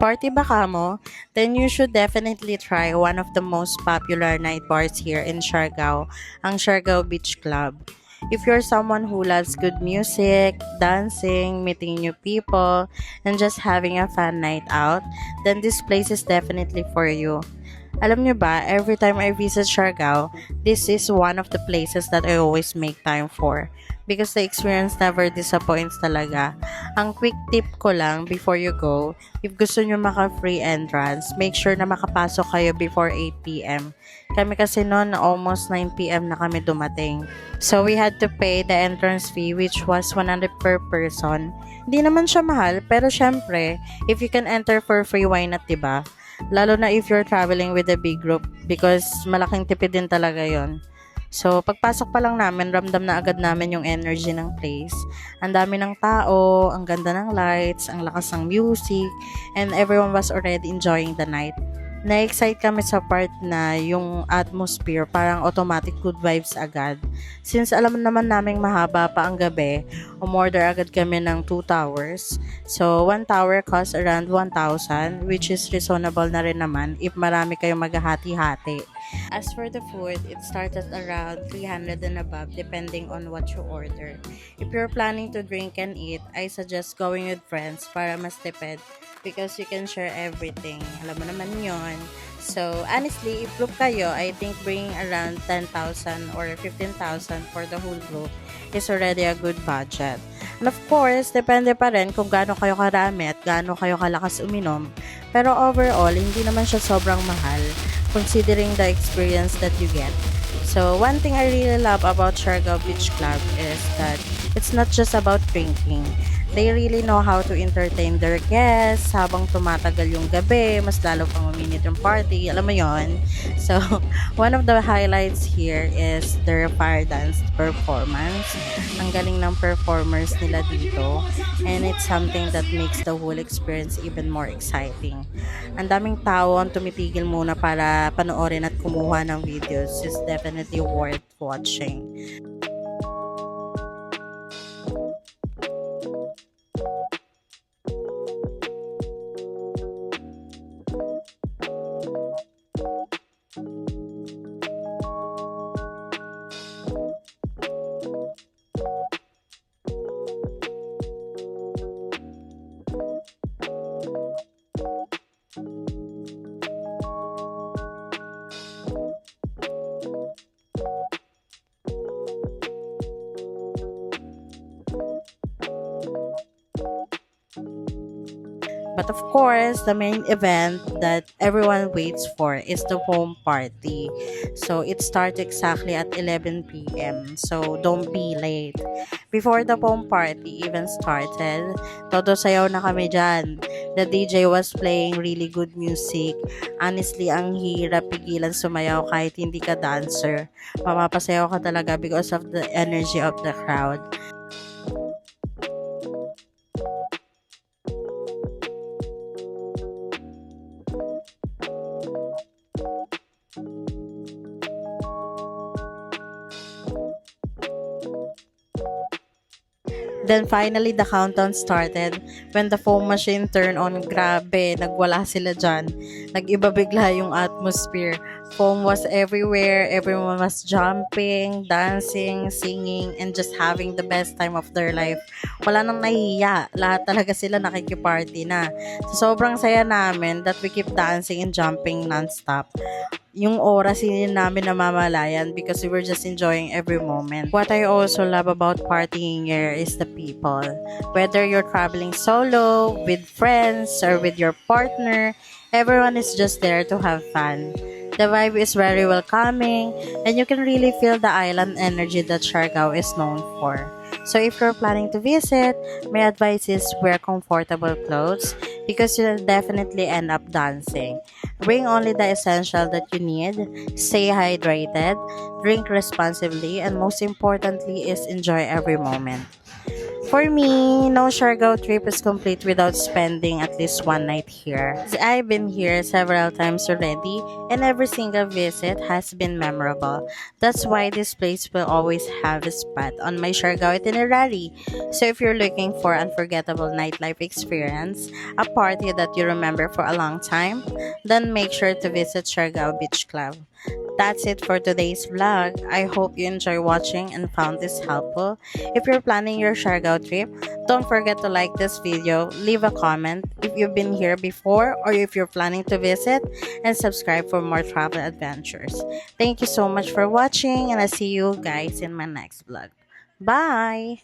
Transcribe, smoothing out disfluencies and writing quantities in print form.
Party ba ka mo? Then you should definitely try one of the most popular night bars here in Siargao, ang Siargao Beach Club. If you're someone who loves good music, dancing, meeting new people, and just having a fun night out, then this place is definitely for you. Alam nyo ba, every time I visit Siargao, this is one of the places that I always make time for. Because the experience never disappoints talaga. Ang quick tip ko lang before you go, if gusto nyo maka-free entrance, make sure na makapasok kayo before 8 p.m. Kami kasi noon, almost 9 p.m. na kami dumating. So we had to pay the entrance fee which was 100 per person. Hindi naman siya mahal, pero syempre, if you can enter for free, why not, diba? Lalo na if you're traveling with a big group because malaking tipid din talaga yon. So, pagpasok pa lang namin, ramdam na agad namin yung energy ng place. Ang dami ng tao, ang ganda ng lights, ang lakas ng music, and everyone was already enjoying the night. Na-excite kami sa part na yung atmosphere, parang automatic good vibes agad. Since alam naman naming mahaba pa ang gabi, umorder agad kami ng 2 towers. So, 1 tower costs around 1,000, which is reasonable na rin naman if marami kayong maghahati-hati. As for the food, it started around 300 and above depending on what you order. If you're planning to drink and eat, I suggest going with friends para mas tipid because you can share everything. Alam mo naman yon. So, honestly, if group kayo, I think bringing around 10,000 or 15,000 for the whole group is already a good budget. And of course, depende pa rin kung gaano kayo karami at gaano kayo kalakas uminom. Pero overall, hindi naman siya sobrang mahal considering the experience that you get. So, one thing I really love about Siargao Beach Club is that it's not just about drinking. They really know how to entertain their guests habang tumatagal yung gabi, mas lalo pang uminit yung party, alam mo yon. So, one of the highlights here is their fire dance performance. Ang galing ng performers nila dito and it's something that makes the whole experience even more exciting. Ang daming tao ang tumitigil muna para panoorin at kumuha ng videos. It's definitely worth watching. But of course, the main event that everyone waits for is the foam party. So it starts exactly at 11 p.m. So don't be late. Before the foam party even started, todo sayaw na kami dyan. The DJ was playing really good music. Honestly, ang hirap pigilan sumayaw kahit hindi ka dancer. Mapapasayaw ka talaga because of the energy of the crowd. Then finally, the countdown started. When the foam machine turned on, grabe, nagwala sila dyan. Nag-iba bigla yung atmosphere. Foam was everywhere. Everyone was jumping, dancing, singing, and just having the best time of their life. Wala nang nahiya. Lahat talaga sila nakikiparty na. So, sobrang saya namin that we keep dancing and jumping non-stop. Yung oras hindi namin namamalayan because we were just enjoying every moment. What I also love about partying here is the people. Whether you're traveling solo, with friends, or with your partner, everyone is just there to have fun. The vibe is very welcoming and you can really feel the island energy that Siargao is known for. So if you're planning to visit, my advice is wear comfortable clothes because you'll definitely end up dancing. Bring only the essential that you need, stay hydrated, drink responsibly, and most importantly is enjoy every moment. For me, no Siargao trip is complete without spending at least one night here. I've been here several times already, and every single visit has been memorable. That's why this place will always have a spot on my Siargao itinerary. So if you're looking for unforgettable nightlife experience, a party that you remember for a long time, then make sure to visit Siargao Beach Club. That's it for today's vlog. I hope you enjoy watching and found this helpful. If you're planning your Siargao trip, don't forget to like this video, leave a comment if you've been here before or if you're planning to visit, and subscribe for more travel adventures. Thank you so much for watching, and I'll see you guys in my next vlog. Bye!